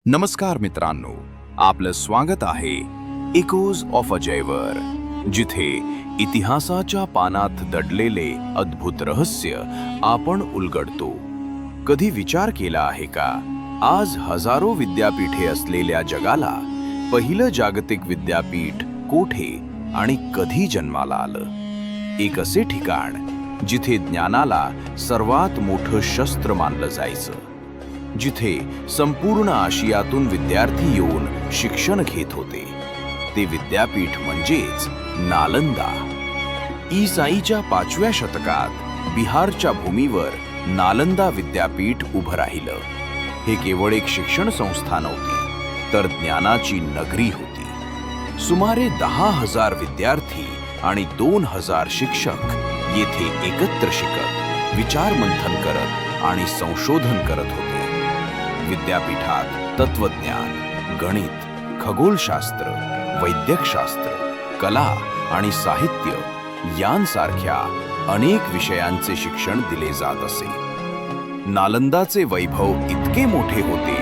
नमस्कार मित्रांनो, आपलं स्वागत आहे इकोज ऑफ अजयवर, जिथे इतिहासाच्या पानात दडलेले अद्भुत रहस्य आपण उलगडतो. कधी विचार केला आहे का, आज हजारो विद्यापीठे असलेल्या जगाला पहिलं जागतिक विद्यापीठ कोठे आणि कधी जन्माला आलं? एक असे ठिकाण जिथे ज्ञानाला सर्वात मोठं शस्त्र मानलं जायचं, जिथे संपूर्ण आशियातून विद्यार्थी येऊन शिक्षण घेत होते. ते विद्यापीठ म्हणजेच नालंदा. ईसाईच्या 5व्या शतकात बिहारच्या भूमीवर नालंदा विद्यापीठ उभं राहिलं. हे केवळ एक शिक्षण संस्था नव्हती, तर ज्ञानाची नगरी होती. सुमारे 10,000 विद्यार्थी आणि 2,000 शिक्षक येथे एकत्र शिकत, विचार मंथन करत आणि संशोधन करत होते. विद्यापीठात तत्वज्ञान, गणित, खगोलशास्त्र, वैद्यकशास्त्र, कला आणि साहित्य यांसारख्या अनेक विषयांचे शिक्षण दिले जात असे. नालंदाचे वैभव इतके मोठे होते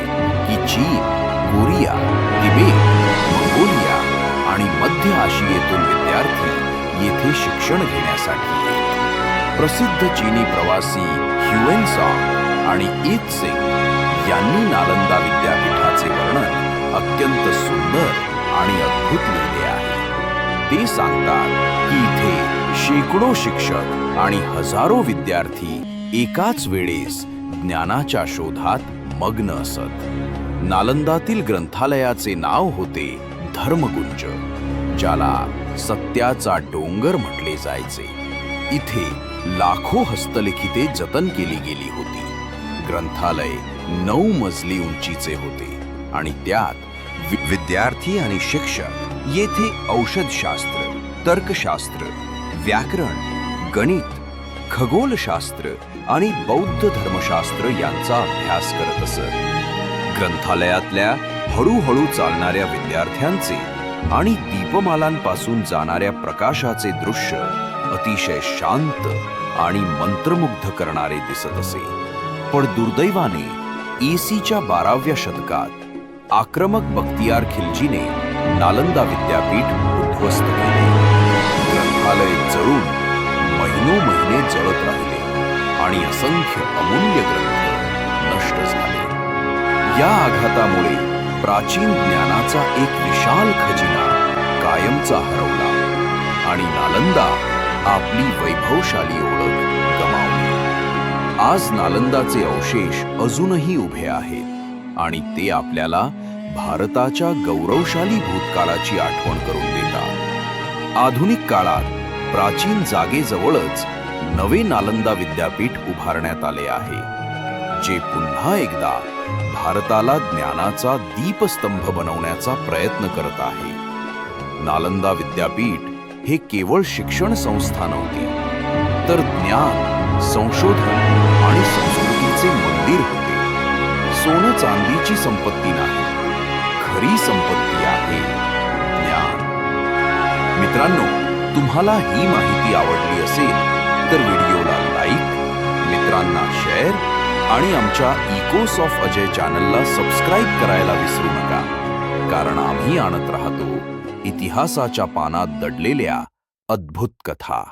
की चीन, कोरिया, तिबेट, मंगोलिया आणि मध्य आशियेतून विद्यार्थी येथे शिक्षण घेण्यासाठी येत. प्रसिद्ध चीनी प्रवासी ह्युएनसांग आणि ईत सिंग यांनी नालंदा विद्यापीठाचे वर्णन अत्यंत सुंदर आणि अद्भुत लिहिले आहे. ते सांगतात की इथे शेकडो शिक्षक आणि हजारो विद्यार्थी एकाच वेळेस ज्ञानाच्या शोधात मग्न असत. नालंदातील ग्रंथालयाचे नाव होते धर्मगुंज, ज्याला सत्याचा डोंगर म्हटले जायचे. इथे लाखो हस्तलिखिते जतन केली गेली होती. ग्रंथालय 9 मजली उंचीचे होते आणि त्यात विद्यार्थी आणि शिक्षक येथे औषधशास्त्र, तर्कशास्त्र, व्याकरण, गणित, खगोलशास्त्र आणि बौद्ध धर्मशास्त्र यांचा अभ्यास करत असत. ग्रंथालयातल्या हळूहळू चालणाऱ्या विद्यार्थ्यांचे आणि दीपमालांपासून जाणाऱ्या प्रकाशाचे दृश्य अतिशय शांत आणि मंत्रमुग्ध करणारे दिसत असे. पण दुर्दैवाने ईसीच्या 12व्या शतकात आक्रमक बख्तियार खिलजीने नालंदा विद्यापीठ उद्ध्वस्त केले. ग्रंथालय जळून महिने जळत राहिले आणि असंख्य अमूल्य ग्रंथ नष्ट झाले. या आघातामुळे प्राचीन ज्ञानाचा एक विशाल खजिना कायमचा हरवला आणि नालंदा आपली वैभवशाली ओळख गमावली. आज नालंदाचे अवशेष अजूनही उभे आहेत आणि ते आपल्याला भारताच्या गौरवशाली भूतकाळाची आठवण करून देतात. आधुनिक काळात प्राचीन जागेजवळच नवे नालंदा विद्यापीठ उभारण्यात आले आहे, जे पुन्हा एकदा भारताला ज्ञानाचा दीपस्तंभ बनवण्याचा प्रयत्न करत आहे. नालंदा विद्यापीठ हे केवळ शिक्षण संस्था नव्हती, तर ज्ञान, संशोधन आणि संस्कृतीचे मंदिर होते. सोनं चांदीची संपत्ती नाही, खरी संपत्ती आहे ज्ञान. मित्रांनो, तुम्हाला ही माहिती आवडली असेल तर व्हिडिओला लाईक, मित्रांना शेअर आणि आमच्या इकोस ऑफ अजय चॅनलला सबस्क्राईब करायला विसरू नका, कारण आम्ही आणत राहतो इतिहासाच्या पानात दडलेल्या अद्भुत कथा.